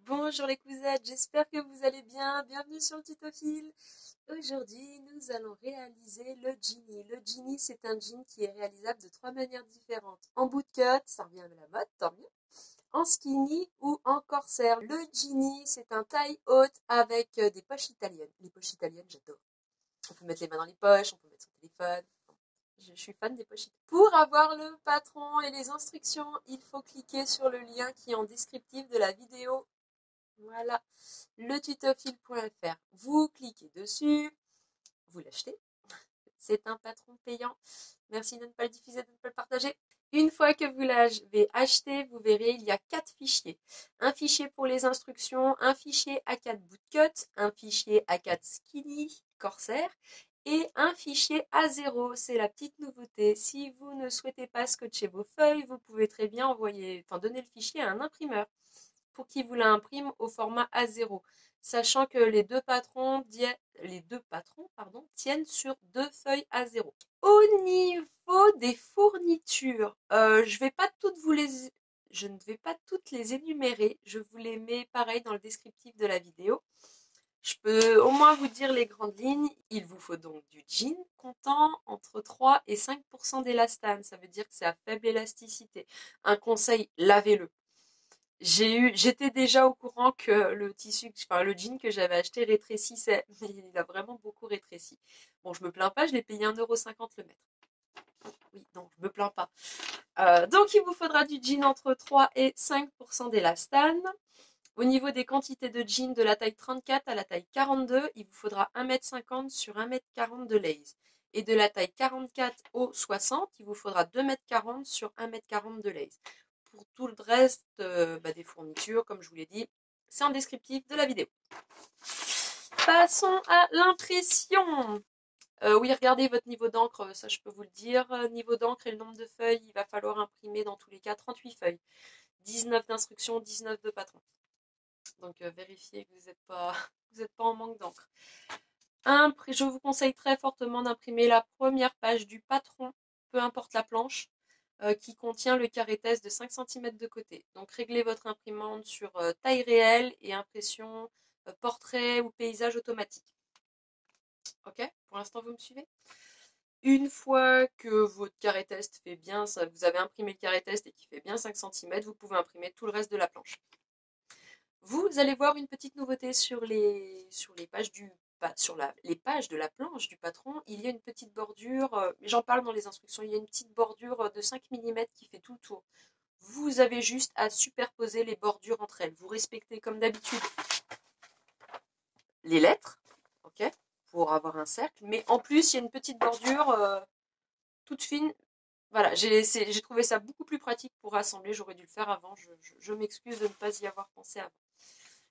Bonjour les cousettes, j'espère que vous allez bien. Bienvenue sur le tutophile. Aujourd'hui, nous allons réaliser le Genie. Le Genie, c'est un jean qui est réalisable de trois manières différentes. En bootcut, ça revient à la mode, tant mieux. En skinny ou en corsaire. Le Genie, c'est un taille haute avec des poches italiennes. Les poches italiennes, j'adore. On peut mettre les mains dans les poches, on peut mettre son téléphone. Je suis fan des pochettes. Pour avoir le patron et les instructions, il faut cliquer sur le lien qui est en descriptif de la vidéo. Voilà, le tutophile.fr. Vous cliquez dessus, vous l'achetez. C'est un patron payant. Merci de ne pas le diffuser, de ne pas le partager. Une fois que vous l'avez acheté, vous verrez, il y a 4 fichiers. Un fichier pour les instructions, un fichier A4 bootcut, un fichier A4 skinny corsaire et un fichier A0. C'est la petite nouveauté. Si vous ne souhaitez pas scotcher vos feuilles, vous pouvez très bien donner le fichier à un imprimeur pour qu'il vous l'imprime au format A0, sachant que les deux patrons tiennent sur deux feuilles A0. Au niveau des fournitures, je ne vais pas toutes les énumérer, je vous les mets pareil dans le descriptif de la vidéo. Je peux au moins vous dire les grandes lignes. Il vous faut donc du jean comptant entre 3 et 5% d'élastane. Ça veut dire que c'est à faible élasticité. Un conseil, lavez-le. J'étais déjà au courant que le jean que j'avais acheté rétrécissait, mais il a vraiment beaucoup rétréci. Bon, je me plains pas, je l'ai payé 1,50 € le mètre. Oui, non, je me plains pas. Donc, il vous faudra du jean entre 3 et 5% d'élastane. Au niveau des quantités de jean de la taille 34 à la taille 42, il vous faudra 1,50 m sur 1,40 m de lace. Et de la taille 44 au 60, il vous faudra 2,40 m sur 1,40 m de lace. Pour tout le reste des fournitures, comme je vous l'ai dit, c'est en descriptif de la vidéo. Passons à l'impression. Oui, regardez votre niveau d'encre, ça je peux vous le dire. Niveau d'encre et le nombre de feuilles, il va falloir imprimer dans tous les cas 38 feuilles. 19 d'instructions, 19 de patron. Donc vérifiez que vous n'êtes pas, en manque d'encre. Je vous conseille très fortement d'imprimer la première page du patron, peu importe la planche, qui contient le carré test de 5 cm de côté. Donc réglez votre imprimante sur taille réelle et impression portrait ou paysage automatique. Ok? Pour l'instant, vous me suivez? Une fois que votre carré test fait bien, vous avez imprimé le carré test et qui fait bien 5 cm, vous pouvez imprimer tout le reste de la planche. Vous allez voir une petite nouveauté sur les pages les pages de la planche du patron. Il y a une petite bordure, j'en parle dans les instructions, il y a une petite bordure de 5 mm qui fait tout le tour. Vous avez juste à superposer les bordures entre elles. Vous respectez comme d'habitude les lettres, ok, pour avoir un cercle, mais en plus il y a une petite bordure toute fine. Voilà, j'ai trouvé ça beaucoup plus pratique pour rassembler. J'aurais dû le faire avant. Je m'excuse de ne pas y avoir pensé avant.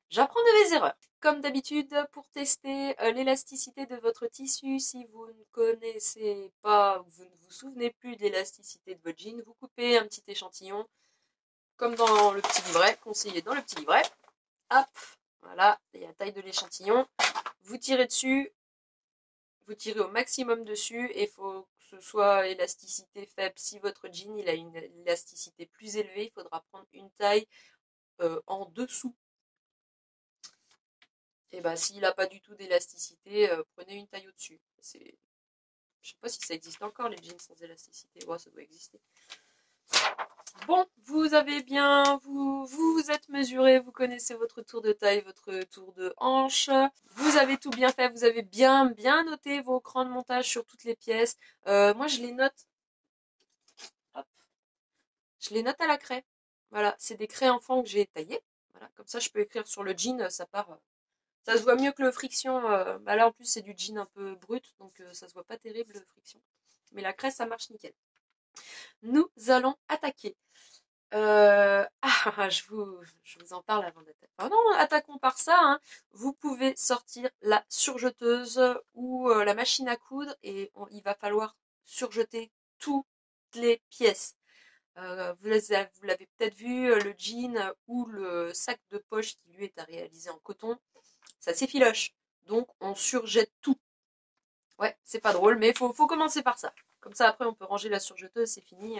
J'apprends de mes erreurs. Comme d'habitude, pour tester l'élasticité de votre tissu, si vous ne connaissez pas, vous ne vous souvenez plus de l'élasticité de votre jean, vous coupez un petit échantillon, comme dans le petit livret, conseillé dans le petit livret. Hop, voilà, il y a la taille de l'échantillon. Vous tirez dessus, vous tirez au maximum dessus, et il faut que ce soit élasticité faible. Si votre jean il a une élasticité plus élevée, il faudra prendre une taille en dessous. Et bah s'il n'a pas du tout d'élasticité, prenez une taille au-dessus. Je sais pas si ça existe encore les jeans sans élasticité. Ouais, ça doit exister. Bon, vous avez bien, vous êtes mesuré, vous connaissez votre tour de taille, votre tour de hanche. Vous avez tout bien fait, vous avez bien noté vos crans de montage sur toutes les pièces. Moi, je les note. Hop, je les note à la craie. Voilà, c'est des craies enfants que j'ai taillées. Voilà, comme ça, je peux écrire sur le jean, ça part. Ça se voit mieux que le friction. Là, en plus, c'est du jean un peu brut, donc ça se voit pas terrible, le friction. Mais la craie, ça marche nickel. Nous allons attaquer. Je vous en parle avant d'attaquer. Ah non, attaquons par ça. Hein. Vous pouvez sortir la surjeteuse ou la machine à coudre et il va falloir surjeter toutes les pièces. Vous l'avez peut-être vu, le jean ou le sac de poche qui lui est à réaliser en coton, ça s'effiloche. Donc on surjette tout. Ouais, c'est pas drôle, mais faut commencer par ça. Comme ça après on peut ranger la surjeteuse, c'est fini.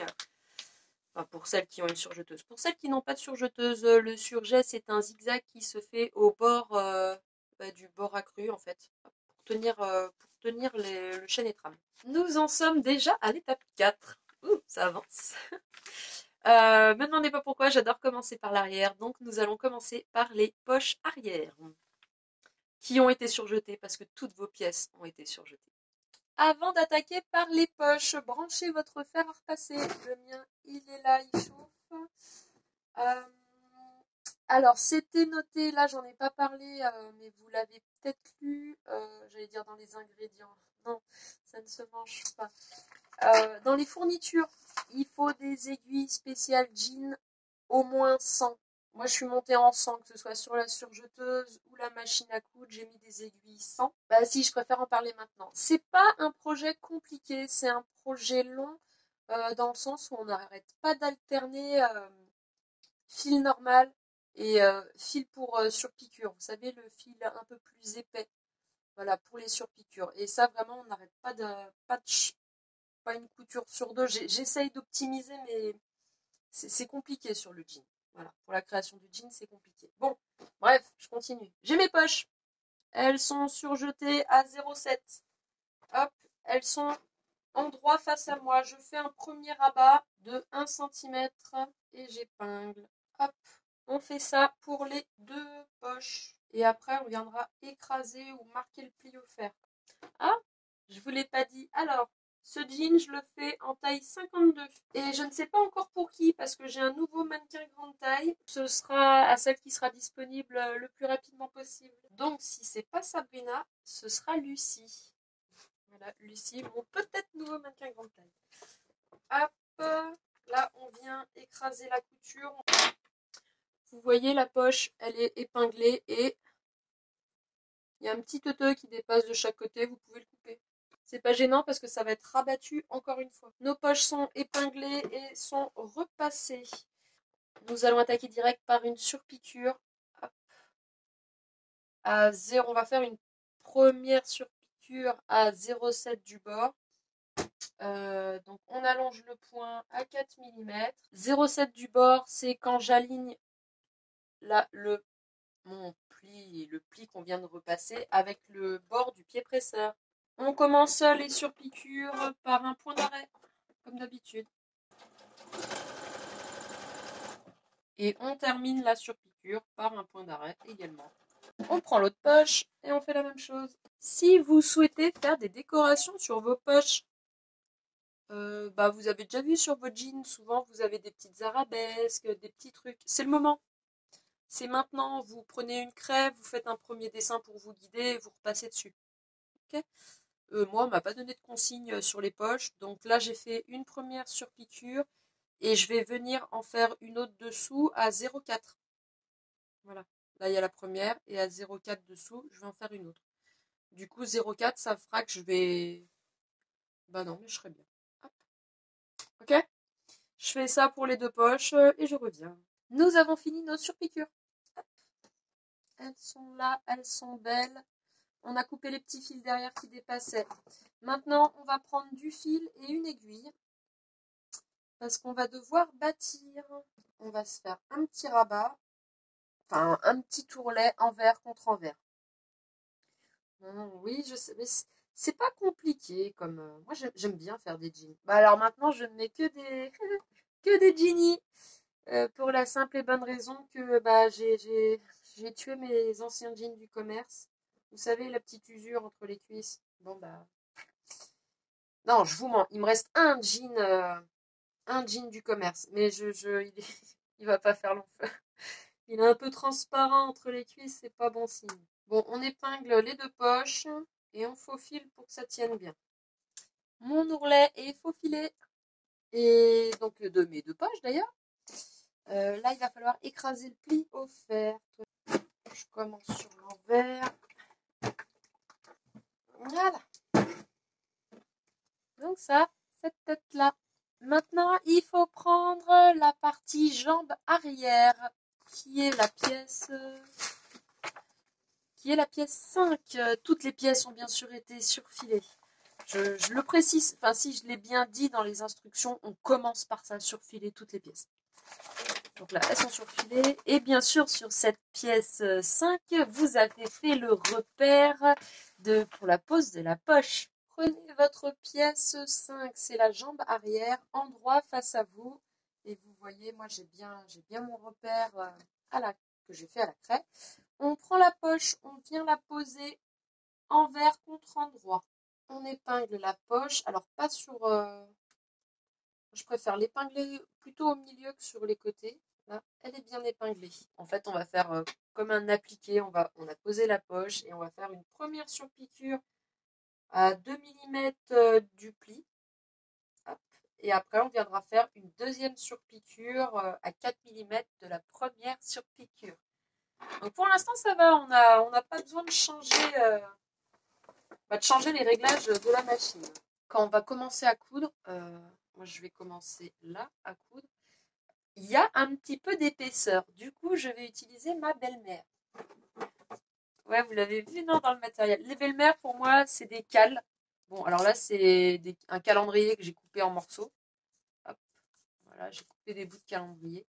Enfin, pour celles qui ont une surjeteuse. Pour celles qui n'ont pas de surjeteuse, le surjet, c'est un zigzag qui se fait au bord du bord accru, en fait, pour tenir le chaîne et trame. Nous en sommes déjà à l'étape 4. Ouh, ça avance. Me demandez pas pourquoi, j'adore commencer par l'arrière, donc nous allons commencer par les poches arrière, qui ont été surjetées, parce que toutes vos pièces ont été surjetées. Avant d'attaquer par les poches, branchez votre fer à repasser. Le mien, il est là, il chauffe. Alors, c'était noté, là j'en ai pas parlé, mais vous l'avez peut-être lu, j'allais dire dans les ingrédients. Non, ça ne se mange pas. Dans les fournitures, il faut des aiguilles spéciales jean, au moins 100. Moi, je suis montée en 100, que ce soit sur la surjeteuse ou la machine à coudre, j'ai mis des aiguilles 100. Bah si, je préfère en parler maintenant. C'est pas un projet compliqué, c'est un projet long, dans le sens où on n'arrête pas d'alterner fil normal et fil pour surpiqûre. Vous savez, le fil un peu plus épais. Voilà, pour les surpiqûres. Et ça, vraiment, on n'arrête pas une couture sur deux. J'essaye d'optimiser, mais c'est compliqué sur le jean. Voilà, pour la création du jean, c'est compliqué. Bon, bref, je continue. J'ai mes poches. Elles sont surjetées à 0,7. Hop, elles sont en droit face à moi. Je fais un premier rabat de 1 cm et j'épingle. Hop, on fait ça pour les deux poches. Et après, on viendra écraser ou marquer le pli au fer. Ah, je vous l'ai pas dit. Alors, ce jean, je le fais en taille 52. Et je ne sais pas encore pour qui, parce que j'ai un nouveau mannequin grande taille. Ce sera à celle qui sera disponible le plus rapidement possible. Donc, si c'est pas Sabrina, ce sera Lucie. Voilà, Lucie, mon peut-être nouveau mannequin grande taille. Hop, là, on vient écraser la couture. Vous voyez, la poche, elle est épinglée et il y a un petit teuteux qui dépasse de chaque côté. Vous pouvez le couper. C'est pas gênant parce que ça va être rabattu encore une fois. Nos poches sont épinglées et sont repassées. Nous allons attaquer direct par une surpiqûre. Hop. À 0, on va faire une première surpiqûre à 0,7 du bord. Donc on allonge le point à 4 mm. 0,7 du bord, c'est quand j'aligne là le pli qu'on vient de repasser avec le bord du pied presseur. On commence les surpiqûres par un point d'arrêt, comme d'habitude. Et on termine la surpiqûre par un point d'arrêt également. On prend l'autre poche et on fait la même chose. Si vous souhaitez faire des décorations sur vos poches, vous avez déjà vu sur vos jeans, souvent vous avez des petites arabesques, des petits trucs. C'est le moment. C'est maintenant. Vous prenez une crève, vous faites un premier dessin pour vous guider et vous repassez dessus. Okay. Moi, on m'a pas donné de consigne sur les poches. Donc là, j'ai fait une première surpiqûre et je vais venir en faire une autre dessous à 0,4. Voilà. Là, il y a la première et à 0,4 dessous, je vais en faire une autre. Du coup, 0,4, ça fera que je vais... Bah non, mais je serai bien. Hop. Ok. Je fais ça pour les deux poches et je reviens. Nous avons fini nos surpiqûres. Hop. Elles sont là, elles sont belles. On a coupé les petits fils derrière qui dépassaient. Maintenant, on va prendre du fil et une aiguille. Parce qu'on va devoir bâtir. On va se faire un petit rabat. Enfin, un petit tourlet envers contre envers. Oui, je sais, mais c'est pas compliqué comme. Moi, j'aime bien faire des jeans. Bah alors maintenant, je ne mets que des que des jeans pour la simple et bonne raison que j'ai tué mes anciens jeans du commerce. Vous savez, la petite usure entre les cuisses. Bon bah non, je vous mens. Il me reste un jean du commerce, mais il va pas faire long feu. Il est un peu transparent entre les cuisses, c'est pas bon signe. Bon, on épingle les deux poches et on faufile pour que ça tienne bien. Mon ourlet est faufilé. Et donc de mes deux poches d'ailleurs. Là, il va falloir écraser le pli au fer. Je commence sur l'envers. Voilà. Donc ça, cette tête-là. Maintenant, il faut prendre la partie jambe arrière, qui est la pièce 5. Toutes les pièces ont bien sûr été surfilées. Je le précise, enfin si je l'ai bien dit dans les instructions, on commence par ça, surfiler toutes les pièces. Donc là, elles sont surfilées. Et bien sûr, sur cette pièce 5, vous avez fait le repère pour la pose de la poche. Prenez votre pièce 5, c'est la jambe arrière, endroit face à vous. Et vous voyez, moi j'ai bien mon repère que j'ai fait à la craie. On prend la poche, on vient la poser envers contre endroit. On épingle la poche, alors pas sur... je préfère l'épingler plutôt au milieu que sur les côtés. Là, elle est bien épinglée. En fait, on va faire comme un appliqué. On a posé la poche et on va faire une première surpiqûre à 2 mm du pli. Hop. Et après, on viendra faire une deuxième surpiqûre à 4 mm de la première surpiqûre. Donc pour l'instant, ça va. On n'a pas besoin de changer les réglages de la machine. Quand on va commencer à coudre, moi je vais commencer là à coudre. Il y a un petit peu d'épaisseur. Du coup, je vais utiliser ma belle-mère. Ouais, vous l'avez vu, non, dans le matériel. Les belles-mères, pour moi, c'est des cales. Bon, alors là, c'est un calendrier que j'ai coupé en morceaux. Hop, voilà, j'ai coupé des bouts de calendrier.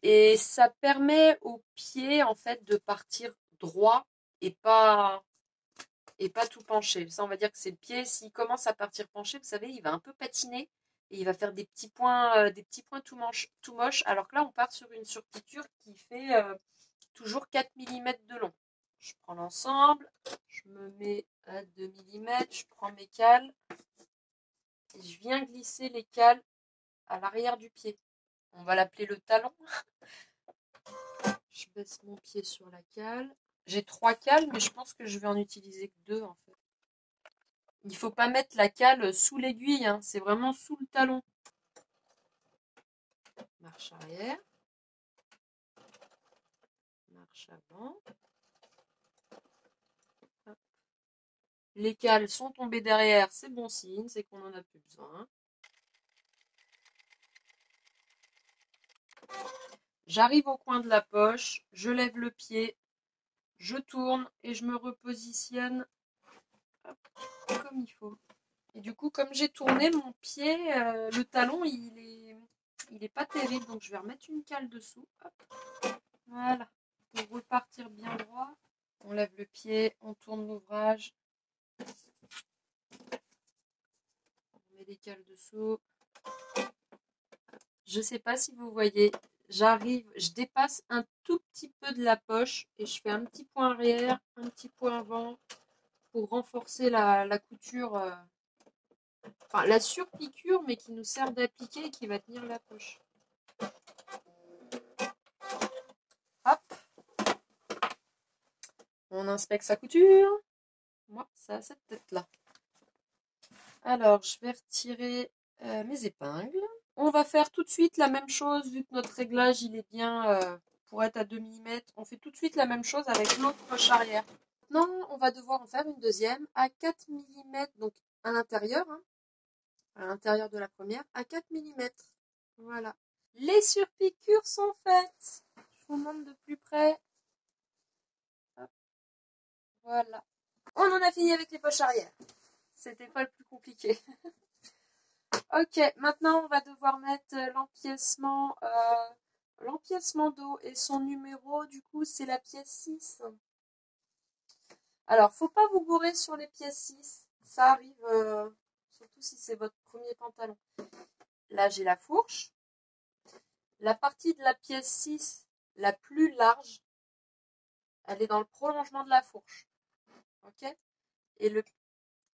Et ça permet au pied, en fait, de partir droit et pas tout penché. Ça, on va dire que c'est le pied. S'il commence à partir penché, vous savez, il va un peu patiner et il va faire des petits points tout moches. Alors que là, on part sur une surpiqûre qui fait toujours 4 mm de long. Je prends l'ensemble, je me mets à 2 mm, je prends mes cales et je viens glisser les cales à l'arrière du pied. On va l'appeler le talon. Je baisse mon pied sur la cale. J'ai 3 cales, mais je pense que je vais en utiliser que 2 en fait. Il ne faut pas mettre la cale sous l'aiguille, hein, c'est vraiment sous le talon. Marche arrière. Marche avant. Hop. Les cales sont tombées derrière, c'est bon signe, c'est qu'on n'en a plus besoin. J'arrive au coin de la poche, je lève le pied, je tourne et je me repositionne comme il faut. Et du coup, comme j'ai tourné mon pied, le talon, il est pas terrible. Donc, je vais remettre une cale dessous. Hop. Voilà. Pour repartir bien droit. On lève le pied, on tourne l'ouvrage. On met des cales dessous. Je sais pas si vous voyez. Je dépasse un tout petit peu de la poche et je fais un petit point arrière, un petit point avant pour renforcer la couture. Enfin, la surpiqûre, mais qui nous sert d'appliqué et qui va tenir la poche. Hop. On inspecte sa couture. Moi, ça a cette tête-là. Alors, je vais retirer mes épingles. On va faire tout de suite la même chose, vu que notre réglage, il est bien pour être à 2 mm. On fait tout de suite la même chose avec l'autre poche arrière. Maintenant, on va devoir en faire une deuxième à 4 mm, donc à l'intérieur, hein, à l'intérieur de la première, à 4 mm. Voilà. Les surpiqûres sont faites. Je vous montre de plus près. Hop. Voilà. On en a fini avec les poches arrière. C'était pas le plus compliqué. Ok, maintenant on va devoir mettre l'empiècement d'eau et son numéro, du coup, c'est la pièce 6. Alors, faut pas vous bourrer sur les pièces 6. Ça arrive, surtout si c'est votre premier pantalon. Là, j'ai la fourche. La partie de la pièce 6, la plus large, elle est dans le prolongement de la fourche. Ok? Et le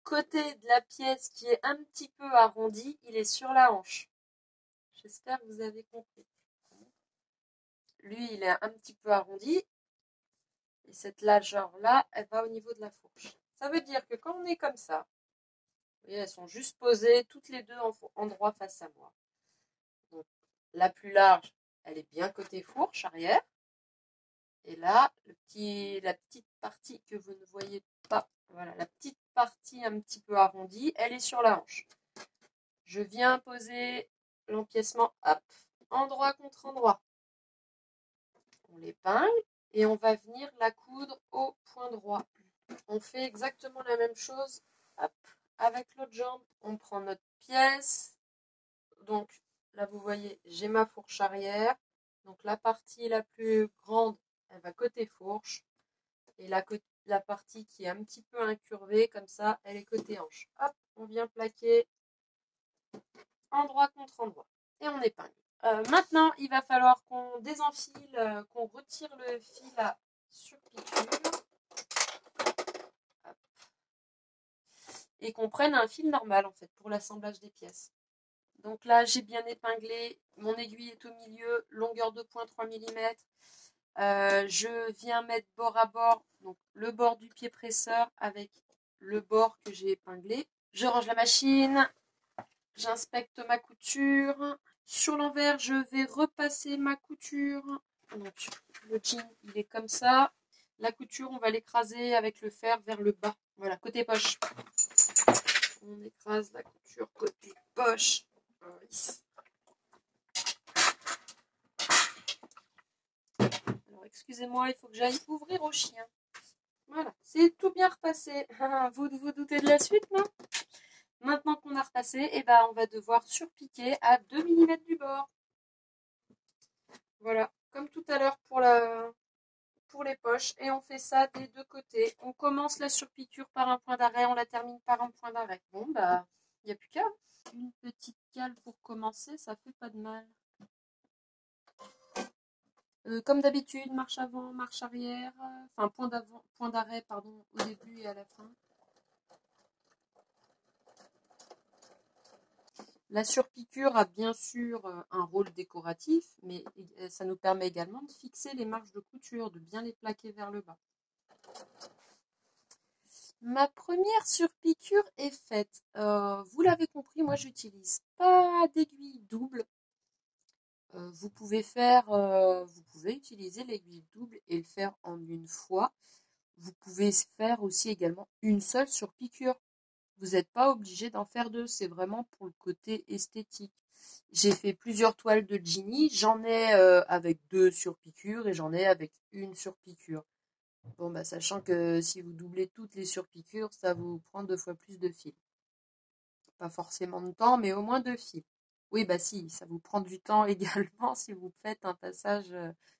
côté de la pièce qui est un petit peu arrondi, il est sur la hanche. J'espère que vous avez compris. Lui, il est un petit peu arrondi. Et cette largeur-là, elle va au niveau de la fourche. Ça veut dire que quand on est comme ça, vous voyez, elles sont juste posées toutes les deux en droit face à moi. Donc, la plus large, elle est bien côté fourche, arrière. Et là, la petite partie que vous ne voyez pas, voilà, la petite partie un petit peu arrondie, elle est sur la hanche. Je viens poser l'empiècement, hop, endroit contre endroit. On l'épingle et on va venir la coudre au point droit. On fait exactement la même chose, hop, avec l'autre jambe, on prend notre pièce. Donc là, vous voyez, j'ai ma fourche arrière. Donc la partie la plus grande, elle va côté fourche. Et la partie qui est un petit peu incurvée, comme ça, elle est côté hanche. Hop, on vient plaquer endroit contre endroit. Et on épingle. Maintenant, il va falloir qu'on désenfile, qu'on retire le fil à surpiqûre. Hop. Et qu'on prenne un fil normal, en fait, pour l'assemblage des pièces. Donc là, j'ai bien épinglé. Mon aiguille est au milieu, longueur de point 3 mm. Je viens mettre bord à bord, donc le bord du pied presseur avec le bord que j'ai épinglé. Je range la machine, j'inspecte ma couture. Sur l'envers, je vais repasser ma couture. Donc le jean, il est comme ça. La couture, on va l'écraser avec le fer vers le bas. Voilà, côté poche. On écrase la couture côté poche. Alors, excusez-moi, il faut que j'aille ouvrir au chien. Voilà, c'est tout bien repassé. Vous vous doutez de la suite, non? Maintenant qu'on a repassé, eh ben, on va devoir surpiquer à 2 mm du bord. Voilà, comme tout à l'heure pour les poches. Et on fait ça des deux côtés. On commence la surpiqûre par un point d'arrêt, on la termine par un point d'arrêt. Bon, bah, il n'y a plus qu'à. Une petite cale pour commencer, ça fait pas de mal. Comme d'habitude, marche avant, marche arrière. Enfin, point d'arrêt, pardon, au début et à la fin. La surpiqûre a bien sûr un rôle décoratif, mais ça nous permet également de fixer les marges de couture, de bien les plaquer vers le bas. Ma première surpiqûre est faite. Vous l'avez compris, moi j'utilise pas d'aiguille double. Vous pouvez utiliser l'aiguille double et le faire en une fois. Vous pouvez faire aussi également une seule surpiqûre. Vous n'êtes pas obligé d'en faire deux, c'est vraiment pour le côté esthétique. J'ai fait plusieurs toiles de Ginny, j'en ai avec 2 surpiqûres et j'en ai avec une surpiqûre. Bon, bah, sachant que si vous doublez toutes les surpiqûres, ça vous prend 2 fois plus de fils. Pas forcément de temps, mais au moins 2 fils. Oui, bah si, ça vous prend du temps également si vous faites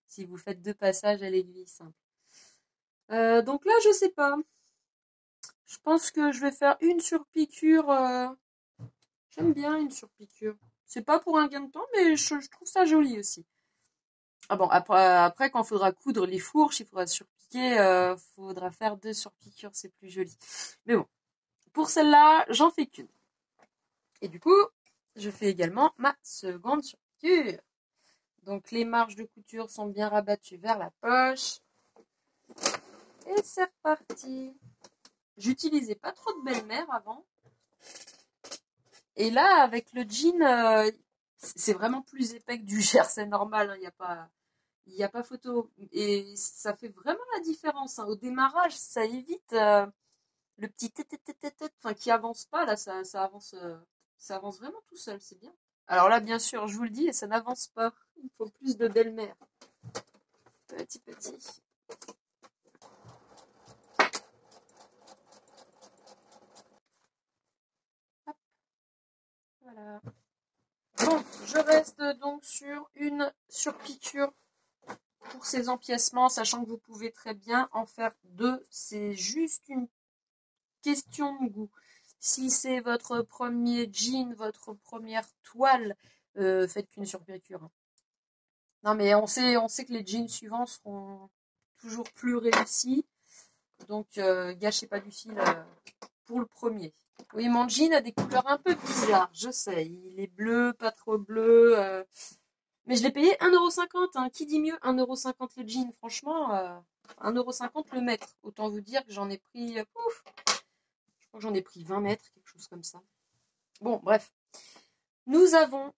si vous faites 2 passages à l'aiguille simple. Donc là, je sais pas. Je pense que je vais faire une surpiqûre. J'aime bien une surpiqûre. C'est pas pour un gain de temps, mais je trouve ça joli aussi. Ah bon, après quand il faudra coudre les fourches, il faudra surpiquer, faudra faire 2 surpiqûres, c'est plus joli. Mais bon, pour celle-là, j'en fais qu'une. Et du coup, je fais également ma seconde surpiqûre. Donc les marges de couture sont bien rabattues vers la poche. Et c'est reparti. J'utilisais pas trop de belle-mère avant. Et là, avec le jean, c'est vraiment plus épais que du jersey normal. Hein. Il n'y a pas photo. Et ça fait vraiment la différence. Hein. Au démarrage, ça évite le petit enfin, qui avance pas. Là, ça avance vraiment tout seul. C'est bien. Alors là, bien sûr, je vous le dis, ça n'avance pas. Il faut plus de belle-mère. Petit. Hop, voilà. Bon, je reste donc sur une surpiqûre pour ces empiècements, sachant que vous pouvez très bien en faire 2. C'est juste une question de goût. Si c'est votre premier jean, votre première toile, faites qu'une surpiqûre. Non, mais on sait que les jeans suivants seront toujours plus réussis. Donc, gâchez pas du fil pour le premier. Oui, mon jean a des couleurs un peu bizarres, je sais. Il est bleu, pas trop bleu. Mais je l'ai payé 1,50 €. Hein. Qui dit mieux 1,50 € le jean? Franchement, 1,50 € le mètre. Autant vous dire que j'en ai pris... je crois que j'en ai pris 20 mètres, quelque chose comme ça. Bon, bref. Nous avons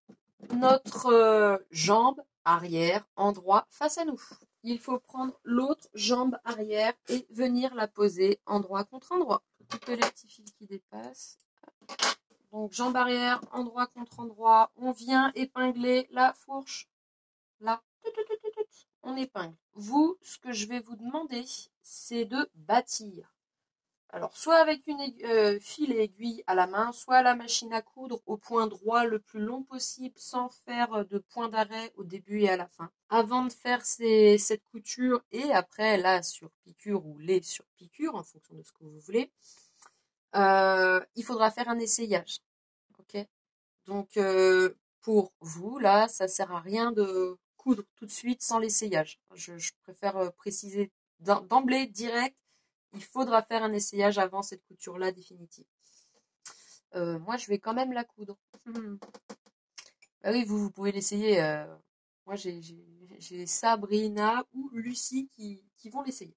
notre jambe arrière endroit face à nous. Il faut prendre l'autre jambe arrière et venir la poser endroit contre endroit. Couper les petits fils qui dépassent. Donc jambe arrière, endroit contre endroit. On vient épingler la fourche. Là, on épingle. Vous, ce que je vais vous demander, c'est de bâtir. Alors, soit avec une fil et aiguille à la main, soit à la machine à coudre au point droit le plus long possible sans faire de point d'arrêt au début et à la fin. Avant de faire cette couture et après la sur piqûre ou les sur piqûre en fonction de ce que vous voulez, il faudra faire un essayage. Ok. Donc pour vous là, ça sert à rien de coudre tout de suite sans l'essayage. Je préfère préciser d'emblée direct. Il faudra faire un essayage avant cette couture-là définitive. Moi, je vais quand même la coudre. Ah oui, vous pouvez l'essayer. Moi, j'ai Sabrina ou Lucie qui vont l'essayer.